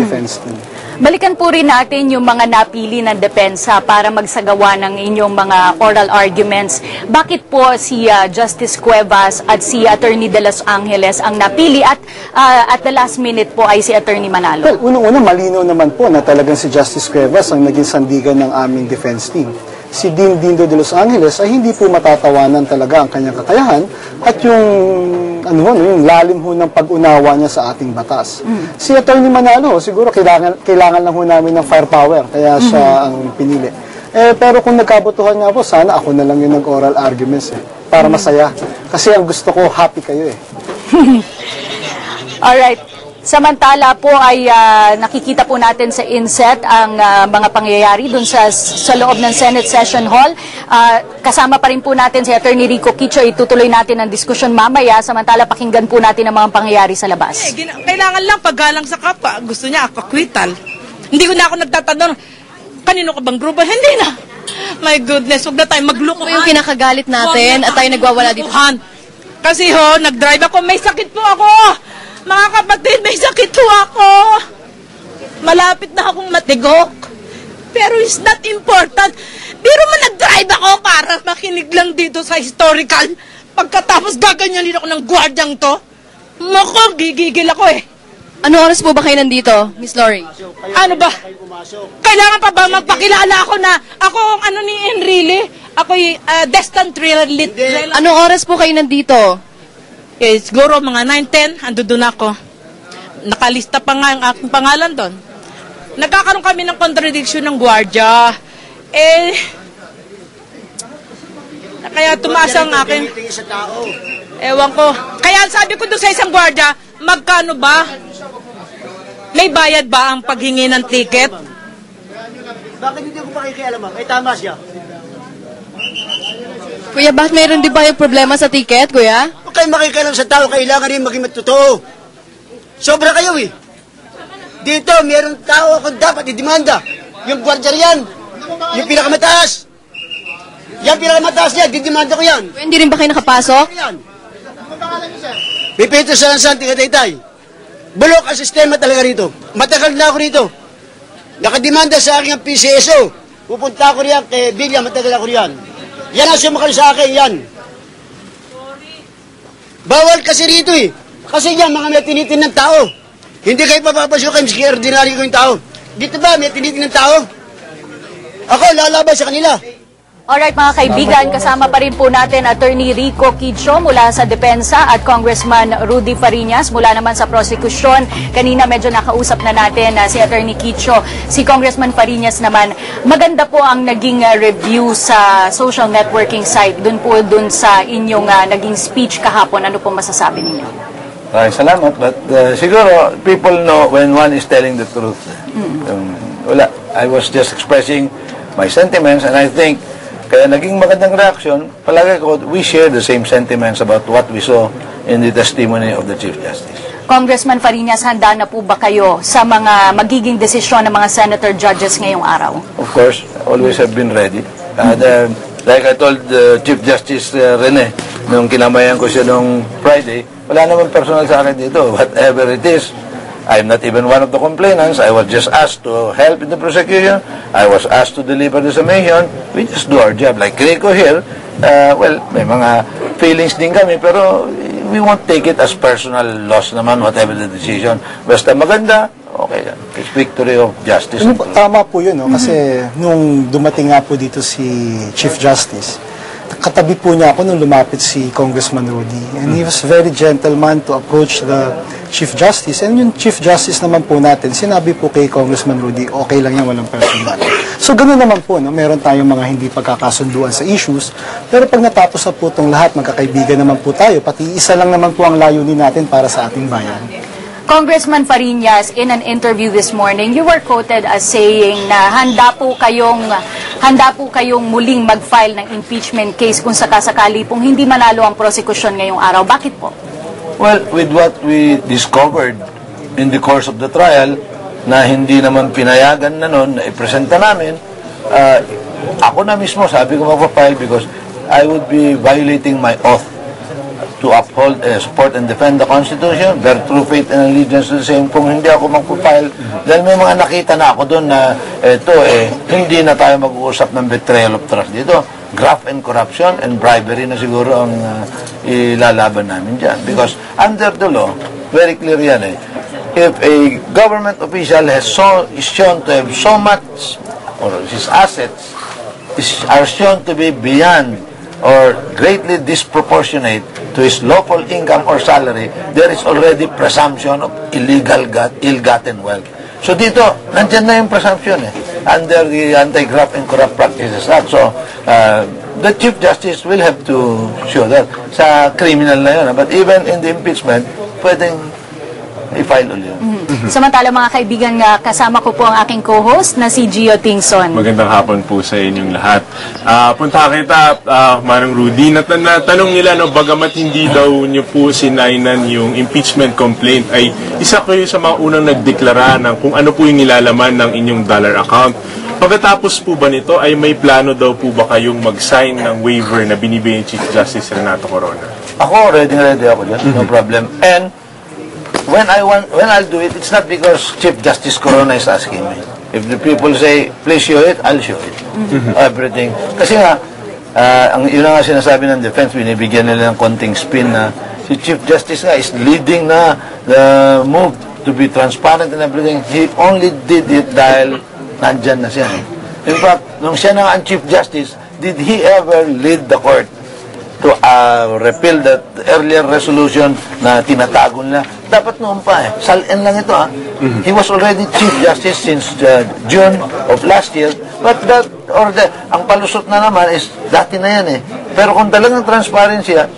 defense team. Balikan po rin natin yung mga napili ng depensa para magsagawa ng inyong mga oral arguments. Bakit po si Justice Cuevas at si Attorney De Los Angeles ang napili at the last minute po ay si Attorney Manalo? Well, unang-una, malinaw naman po na talagang si Justice Cuevas ang naging sandigan ng aming defense team. Si Dean Dindo de Los Angeles ay hindi po matatawanan talaga ang kanyang kakayahan at yung lalim ho ng pag-unawa niya sa ating batas. Si Attorney Manalo, siguro kailangan lang ho namin ng firepower, kaya siya ang pinili. Pero kung nagkabutuhan nga po, sana ako na lang yung nag-oral arguments para masaya. Kasi ang gusto ko, happy kayo Alright. Samantala po ay nakikita po natin sa inset ang mga pangyayari dun sa loob ng Senate Session Hall. Kasama pa rin po natin si Attorney Rico Quicho. Itutuloy natin ang diskusyon mamaya. Samantala pakinggan po natin ang mga pangyayari sa labas. Kailangan lang paggalang sa kapwa. Gusto niya akakwital. Hindi ko na ako nagtatanong, kanino ka bang grupo? Hindi na. My goodness, huwag na tayo maglukuhan. Ito yung kinakagalit natin at tayo nagwawala dito. Kasi nag-drive ako, may sakit po ako. Mga kapatid, may sakit po ako. Malapit na akong matigok. Pero it's not important. Pero nag-drive ako para makinig lang dito sa historical. Pagkatapos gaganyanin ako ng gwardyang to. Mukhang gigigil ako Ano oras po ba kayo nandito, Miss Lori? Ano ba? Kailangan pa ba magpakilala ako na ako ang ni Enrile? Ako'y destined realist. Anong oras po kayo nandito? Siguro mga 9-10, ando doon ako. Nakalista pa nga ang aking pangalan doon. Nagkakaroon kami ng contradiction ng gwardya. Kaya tumaas ang akin. Ewan ko. Kaya sabi ko doon sa isang gwardya, magkano ba? May bayad ba ang paghingi ng ticket? Bakit hindi ko pakikialaman? Ay, tama siya. Kuya, bakit mayroon di ba yung problema sa ticket, kuya? Huwag kayo makikialam sa tao, kailangan rin maging matotoo. Sobra kayo Dito, mayroong tao akong dapat idemanda. Yung gwardiya yan. Yung pinakamataas. Yan pinakamataas niya, didemanda ko yan. Kuya, hindi rin ba kayo nakapasok? Yan. Pipito sa Santi Kataytay. Bulok ang sistema talaga rito. Matagal na ako rito. Nakademanda sa akin ang PCSO. Pupunta ako riyan kay Bilya, matagal ako riyan. Yan ang sumakal sa akin, yan. Bawal kasi rito Kasi yan, mga may tinitin ng tao. Hindi kayo papapasok kayo, miski ordinary ko yung tao. Dito ba, may tinitin ng tao? Ako, lalaban sa kanila. Alright mga kaibigan, kasama pa rin po natin Attorney Rico Quicho mula sa Depensa at Congressman Rudy Fariñas mula naman sa prosekusyon. Kanina medyo nakausap na natin si Attorney Quicho. Si Congressman Fariñas naman, maganda po ang naging review sa social networking site. Dun sa inyong naging speech kahapon. Ano po masasabi ninyo? Salamat. But siguro people know when one is telling the truth. I was just expressing my sentiments and I think kaya naging magandang reaksyon, palagi ko, we share the same sentiments about what we saw in the testimony of the Chief Justice. Congressman Fariñas, handa na po ba kayo sa mga magiging desisyon ng mga senator judges ngayong araw? Of course, always have been ready. Like I told Chief Justice Rene, nung kinamayan ko siya nung Friday, wala naman personal sa akin dito. Whatever it is, I'm not even one of the complainants. I was just asked to help in the prosecution. I was asked to deliver the summation. We just do our job. Like Rico here, well, may mga feelings din kami, pero we won't take it as personal loss naman, whatever the decision. Basta maganda, okay yan. It's victory of justice. Tama po yun, kasi nung dumating nga po dito si Chief Justice, katabi po niya ako nung lumapit si Congressman Rudy. And he was very gentleman to approach the Chief Justice. And yung Chief Justice naman po natin, sinabi po kay Congressman Rudy, okay lang yan, walang personal. So ganoon naman po, meron tayong mga hindi pagkakasunduan sa issues. Pero pag natapos na po itong lahat, magkakaibigan naman po tayo. Pati isa lang naman po ang layunin natin para sa ating bayan. Congressman Fariñas, in an interview this morning, you were quoted as saying na handa po kayong muling mag-file ng impeachment case kung sakasakali pong hindi manalo ang prosekusyon ngayong araw. Bakit po? Well, with what we discovered in the course of the trial, na hindi naman pinayagan na nun, na ipresenta namin, ako na mismo, sabi ko magpa-file because I would be violating my oath to uphold, support and defend the Constitution, bear true faith and allegiance to the same. Kung hindi ako magpapile, dahil may mga nakita na ako doon na hindi na tayo mag-uusap ng betrayal of trust dito. Graft and corruption and bribery na siguro ang ilalaban namin dyan. Because under the law, very clear yan if a government official is shown to have so much, or his assets are shown to be beyond or greatly disproportionate to his lawful income or salary, there is already presumption of ill-gotten wealth. So dito, nandyan na yung presumption under the Anti-Graft and Corrupt Practices Act. So, the Chief Justice will have to show that. Sa criminal na yun. But even in the impeachment, pwedeng i-file ulit. Samantala mga kaibigan, kasama ko po ang aking co-host na si Gio Tingson. Magandang hapon po sa inyong lahat. Punta kita, Manong Rudy, natanong nila, bagamat hindi daw niyo po sinainan yung impeachment complaint, ay isa kayo sa mga unang nagdeklara ng kung ano po yung nilalaman ng inyong dollar account. Pagkatapos po ba nito, ay may plano daw po ba kayong mag-sign ng waiver na binibigay ni Chief Justice Renato Corona? Ako, ready ako dyan. No problem. And when I'll do it, it's not because Chief Justice Corona is asking me. If the people say, please show it, I'll show it. Everything. Kasi nga, yun nga sinasabi ng defense, binibigyan nila ng konting spin na si Chief Justice nga is leading na the move to be transparent and everything. He only did it dahil nandyan na siya. In fact, nung siya na ang Chief Justice, did he ever lead the court to repeal that earlier resolution na tinatago nila? Dapat noon pa Salin lang ito He was already Chief Justice since June of last year, but that order, ang palusot na naman is dati na yan Pero kung talagang transparent siya,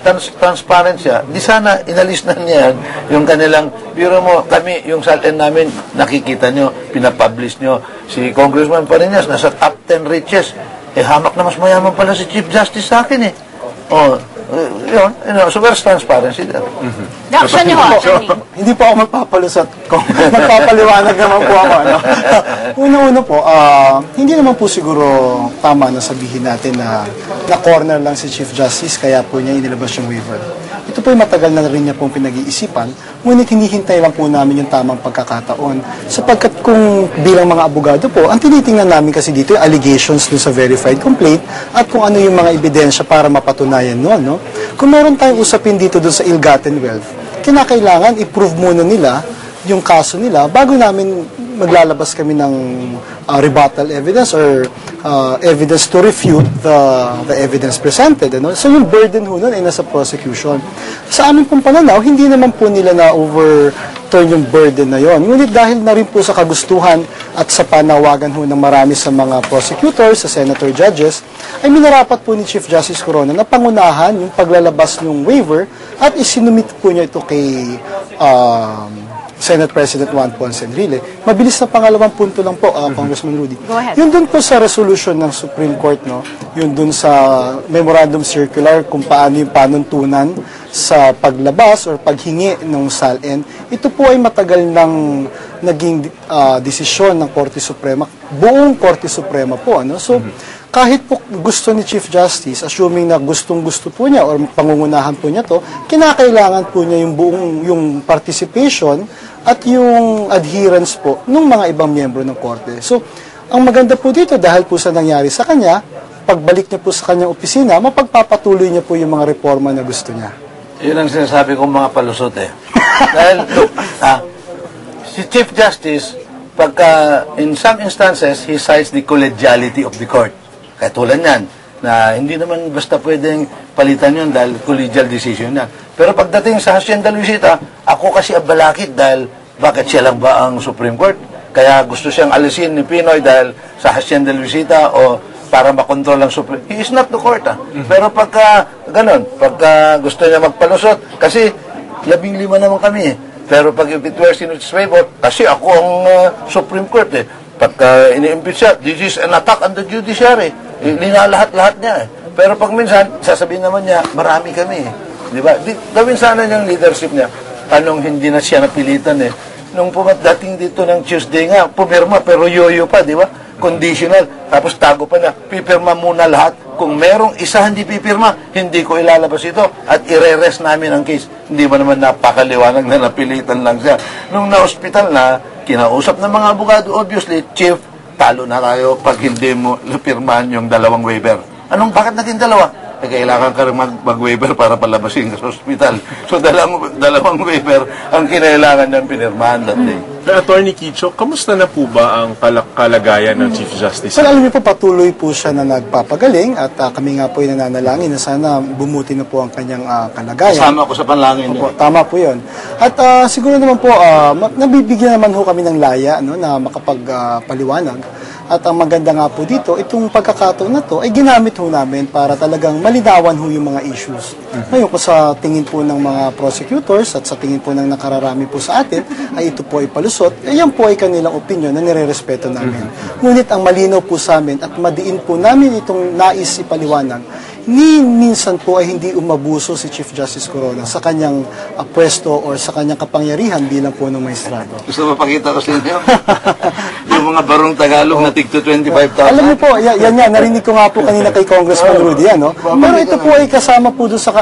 di sana inalis na niya yan, yung kanilang, biro mo, kami, yung salin namin, nakikita nyo, pinapublish nyo, si Congressman Parinas, nasa top 10 riches, hamak na mas mayaman pala si Chief Justice sa akin so where's transparency there? Reaction niyo attorney. Hindi po ako magpapalusot. Magpapaliwanag naman po ako. Una-una po, hindi naman po siguro tama na sabihin natin na corner lang si Chief Justice kaya po niya inilabas yung waiver. Ito po yung matagal na rin niya pong pinag-iisipan, ngunit hinihintay lang po namin yung tamang pagkakataon. Sapagkat kung bilang mga abogado po, ang tinitingnan namin kasi dito yung allegations dun sa verified complaint at kung ano yung mga ebidensya para mapatunayan noon. Kung meron tayong usapin dito dun sa ill-gotten wealth, kinakailangan i-prove muna nila yung kaso nila bago namin maglalabas kami ng rebuttal evidence or evidence to refute the evidence presented. So yung burden ho nun ay nasa prosecution. Sa aming pong pananaw, hindi naman po nila na-overturn yung burden na yon. Ngunit dahil na rin po sa kagustuhan at sa panawagan ho ng marami sa mga prosecutors, sa senator judges, ay minarapat po ni Chief Justice Corona na pangunahan yung paglalabas ng waiver at isinumit po niya ito kay Senate President Juan Ponce Enrile. Mabilis na pangalawang punto lang po, Congressman Rudy. Go ahead. Yun dun po sa resolution ng Supreme Court, yun dun sa memorandum circular kung paano yung panuntunan sa paglabas or paghingi ng SALN, ito po ay matagal nang naging desisyon ng Korte Suprema, buong Korte Suprema po. So, kahit po gusto ni Chief Justice, assuming na gustong-gusto po niya or pangungunahan po niya to, kinakailangan po niya yung buong yung participation at yung adherence po ng mga ibang miyembro ng Korte. So, ang maganda po dito, dahil po sa nangyari sa kanya, pagbalik niya po sa kanyang opisina, mapagpapatuloy niya po yung mga reforma na gusto niya. Yun ang sinasabi kong mga palusot Dahil, si Chief Justice, pagka, in some instances, he cites the collegiality of the court. Kaya tulad yan, na hindi naman basta pwedeng palitan yun dahil collegial decision yan. Pero pagdating sa Hacienda Luisita, ako kasi abalakit dahil bakit siya lang ba ang Supreme Court? Kaya gusto siyang alisin ni Pinoy dahil sa Hacienda Luisita o para makontrol ang Supreme. He is not the court Pero pagka ganun, pagka gusto niya magpalusot, kasi 15 naman kami Pero pag if it were in its favor, kasi ako ang Supreme Court Pagka ini-impeach siya, this is an attack on the judiciary. Linalahat-lahat niya Pero pag minsan, sasabihin naman niya, marami kami Di ba? Gawin sana niyang leadership niya. Tanong hindi na siya napilitan Nung dating dito ng Tuesday nga, pumirma pero yoyo pa, di ba? conditional, tapos tago pa na, pipirma muna lahat. Kung merong isa hindi pipirma, hindi ko ilalabas ito at ire-rest namin ang case. Hindi ba naman napakaliwanag na napilitan lang siya. Nung na-hospital na, kinausap ng mga abogado, obviously, chief, talo na tayo pag hindi mo pirmahan yung dalawang waiver. Bakit naging dalawa? Kailangan ka rin mag-waiver para palabasin ka sa hospital. So, dalawang waiver ang kinailangan ng pinirmahan that day. Attorney Kicho, kamusta na po ba ang kalagayan ng Chief Justice? Well, alam niyo po, patuloy po siya na nagpapagaling at kami nga po ay nananalangin na sana bumuti na po ang kanyang kalagayan. Kasama ko sa panlangin. Opo, tama po yun. At siguro naman po, nabibigyan naman ho kami ng laya na makapagpaliwanag. At ang maganda nga po dito, itong pagkakataon na to ay ginamit ho namin para talagang malinawan ho yung mga issues. Ngayon, kung sa tingin po ng mga prosecutors at sa tingin po ng nakararami po sa atin, ay ito po ay palusot, yan po ay kanilang opinion na nire-respeto namin. Ngunit ang malinaw po sa amin at madiin po namin itong nais ipaliwanag, ni minsan po ay hindi umabuso si Chief Justice Corona sa kanyang pwesto o sa kanyang kapangyarihan bilang po ng maestrado. Gusto mo pakita ko sa inyo? Yung mga barong Tagalog na tigto 25,000. Alam niyo po, yan, narinig ko nga po kanina kay Congressman Rudy, Pero ito po ay kasama po doon sa,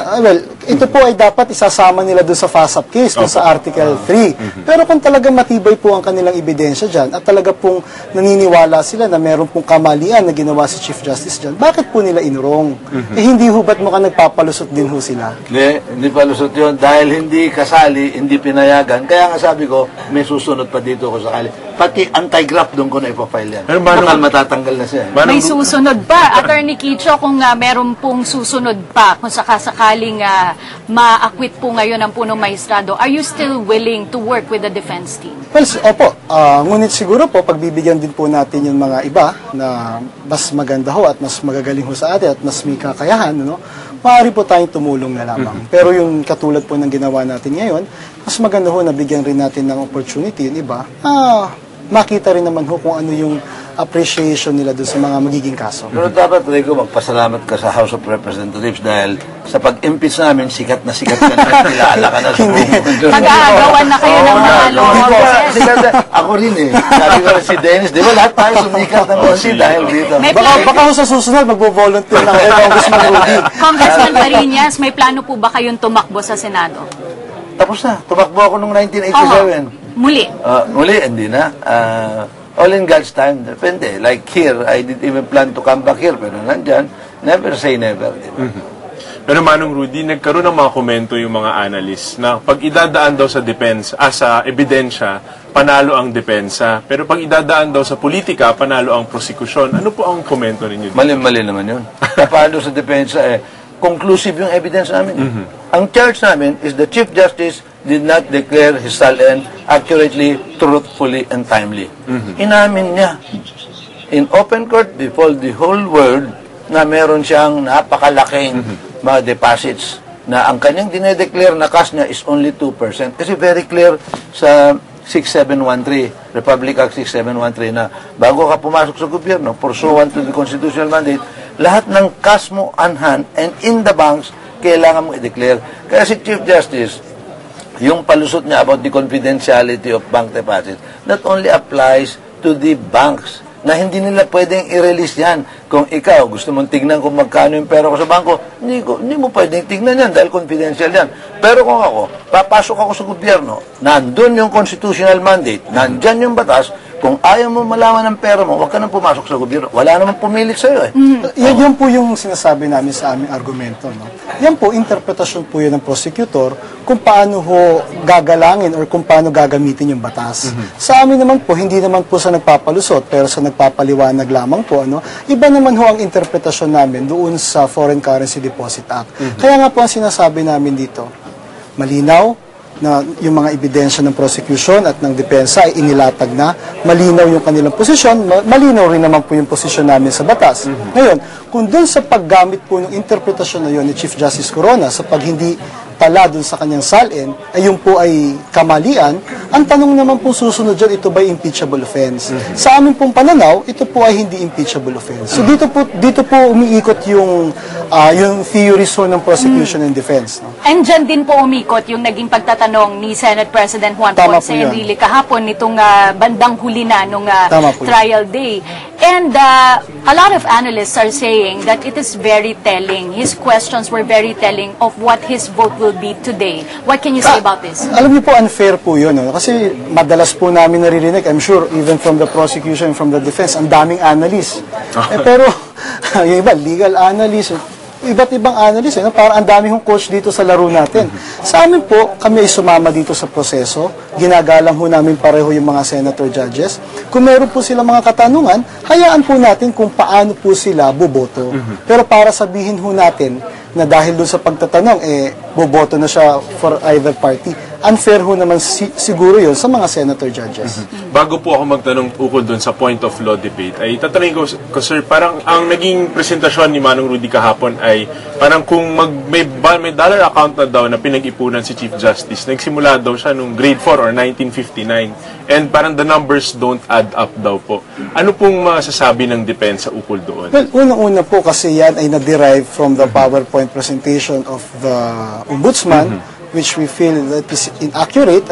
ito po ay dapat isasama nila doon sa FASAP case, doon sa Article 3. Pero kung talagang matibay po ang kanilang ebidensya dyan, at talaga pong naniniwala sila na meron pong kamalian na ginawa si Chief Justice dyan, bakit po nila inurong? Hindi ho ba't mukhang nagpapalusot din ho sila? Hindi palusot yun. Dahil hindi kasali, hindi pinayagan. Kaya nga sabi ko, may susunod pa dito ko sakali. Pati anti-graft doon ko na ipafile yan. Bakal matatanggal na siya. May susunod pa. Attorney Kicho, kung meron pong susunod pa, kung sakasakaling ma-acquit po ngayon ang punong maestrado, are you still willing to work with the defense team? Well, opo. Ngunit siguro po, pagbibigyan din po natin yung mga iba na mas maganda ho at mas magagaling ho sa atin at mas may kakayahan, maaari po tayong tumulong na lamang. Pero yung katulad po ng ginawa natin ngayon, mas maganda ho na bigyan rin natin ng opportunity yung iba, makita rin naman ho kung ano yung appreciation nila doon sa mga magiging kaso. Pero dapat, Rico, magpasalamat ka sa House of Representatives dahil sa pag-impeach namin, sikat na kilala ka na sa buong mundo. Mag-aagawan na kayo ng mga law. Ako rin Sabi ko si Dennis, di ba lahat tayo sumikat ng konsi dahil dito. Baka ho sa susunod, magbo-volunteer na kayo, Congressman Rudy. Congressman Fariñas, may plano po ba kayong tumakbo sa Senado? Tapos na. Tumakbo ako noong 1987. Muli? Muli, hindi na. All in God's time, depende. Like here, I didn't even plan to come back here, pero nandyan, never say never. Pero Manong Rudy, nagkaroon ng mga komento yung mga analysts na pag idadaan daw sa sa ebidensya, panalo ang depensa. Pero pag idadaan daw sa politika, panalo ang prosekusyon. Ano po ang komento ninyo? Mali naman yun. Paano sa depensa conclusive yung evidence namin. Ang charge namin is the Chief Justice did not declare his salin accurately, truthfully, and timely. Inamin niya in open court before the whole world na meron siyang napakalaking mga deposits na ang kanyang dinedeclare na cash niya is only 2%. Kasi very clear sa 6713, Republic Act 6713 na bago ka pumasok sa gobyerno, pursuant to the constitutional mandate, lahat ng cash mo on hand and in the banks, kailangan mo i-declare. Kaya si Chief Justice, yung palusot niya about the confidentiality of bank deposits, not only applies to the banks, na hindi nila pwedeng i-release yan. Kung ikaw, gusto mong tignan kung magkano yung pera ko sa bangko, hindi mo pwedeng tignan yan dahil confidential yan. Pero kung ako, papasok ako sa gobyerno, nandun yung constitutional mandate, nandyan yung batas, kung ayaw mo malaman ng pera mo, huwag ka nang pumasok sa gobyerno. Wala namang pumilit sa'yo Yan po yung sinasabi namin sa aming argumento. Yan po, interpretasyon po yun ng prosecutor kung paano ho gagalangin or kung paano gagamitin yung batas. Sa amin naman po, hindi naman po sa nagpapalusot, pero sa nagpapaliwanag lamang po. Iba naman ho ang interpretasyon namin doon sa Foreign Currency Deposit Act. Kaya nga po ang sinasabi namin dito, malinaw, na yung mga ebidensya ng prosecution at ng depensa ay inilatag na, malinaw yung kanilang posisyon, malinaw rin naman po yung posisyon namin sa batas. Ngayon, kung dun sa paggamit po ng interpretasyon na yun ni Chief Justice Corona sa pag hindi tala dun sa kanyang salin, ay yung po ay kamalian, ang tanong naman po susunod dyan, ito ba impeachable offense? Sa amin pong pananaw, ito po ay hindi impeachable offense. So dito po umiikot yung yung theories ho ng prosecution and defense. No? And dyan din po umikot yung naging pagtatanong ni Senate President Juan Tama Ponce po yun. Enrile kahapon nitong bandang huli na nung Tama po yun. trial day. And a lot of analysts are saying that it is very telling. His questions were very telling of what his vote will be today. What can you say about this? Alam niyo po, unfair po yun. No? Kasi madalas po namin naririnig, I'm sure, even from the prosecution and from the defense, ang daming analyst. Pero, yung iba, legal analyst, iba't ibang analyst, no? Parang ang daming coach dito sa laro natin. Sa amin po, kami ay sumama dito sa proseso. Ginagalang ho namin pareho yung mga senator judges. Kung meron po sila mga katanungan, hayaan po natin kung paano po sila boboto. Pero para sabihin ho natin na dahil doon sa pagtatanong, boboto na siya for either party, unfair ho naman siguro yun sa mga senator judges. Bago po ako magtanong ukol doon sa point of law debate, ay tatanungin ko, sir, parang ang naging presentasyon ni Manong Rudy kahapon ay parang kung may dollar account na daw na pinag-ipunan si Chief Justice, nagsimula daw siya nung grade 4 or 1959. And parang the numbers don't add up daw po. Ano pong masasabi ng depensa ukol doon? Well, unang-una po kasi yan ay na-derive from the PowerPoint presentation of the Ombudsman, which we feel that is inaccurate.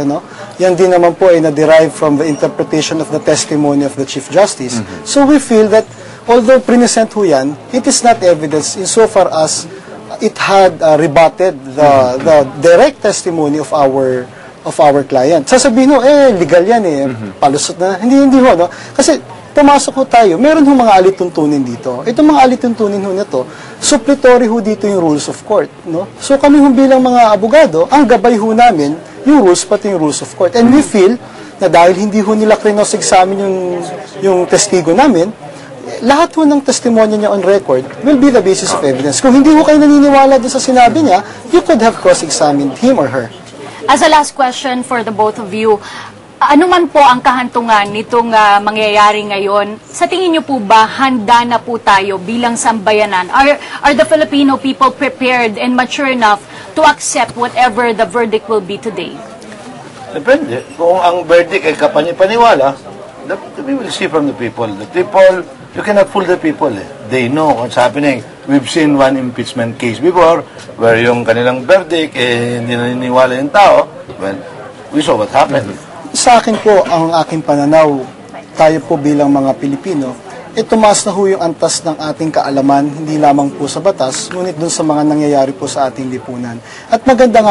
Yan din naman po ay na-derive from the interpretation of the testimony of the Chief Justice. So we feel that although present ho yan, it is not evidence insofar as it had rebutted the direct testimony of our client. Sasabihin ho, legal yan palusot na. Hindi ho, no? Kasi pumasok ho tayo, meron ho mga alituntunin dito. Itong mga alituntunin ho nito, suppletory ho dito yung rules of court, no? So kami ho bilang mga abogado, ang gabay ho namin yung rules pati yung rules of court. And we feel na dahil hindi ho nila cross-examine yung testigo namin, lahat ho ng testimonya niya on record will be the basis of evidence. Kung hindi ho kayo naniniwala doon sa sinabi niya, you could have cross-examined him or her. As a last question for the both of you, ano man po ang kahantungan nitong mangyayari ngayon? Sa tingin niyo po ba handa na po tayo bilang sambayanan? Are the Filipino people prepared and mature enough to accept whatever the verdict will be today? Depende. Kung ang verdict ay kapani-paniwala, we will see from the people. The people, you cannot fool the people. They know what's happening. We've seen one impeachment case before where yung kanilang verdict, hindi naniniwala yung tao. Well, we saw what happened. Sa akin po, ang aking pananaw, tayo po bilang mga Pilipino, tumaas na ho yung antas ng ating kaalaman, hindi lamang po sa batas, ngunit dun sa mga nangyayari po sa ating lipunan. At maganda nga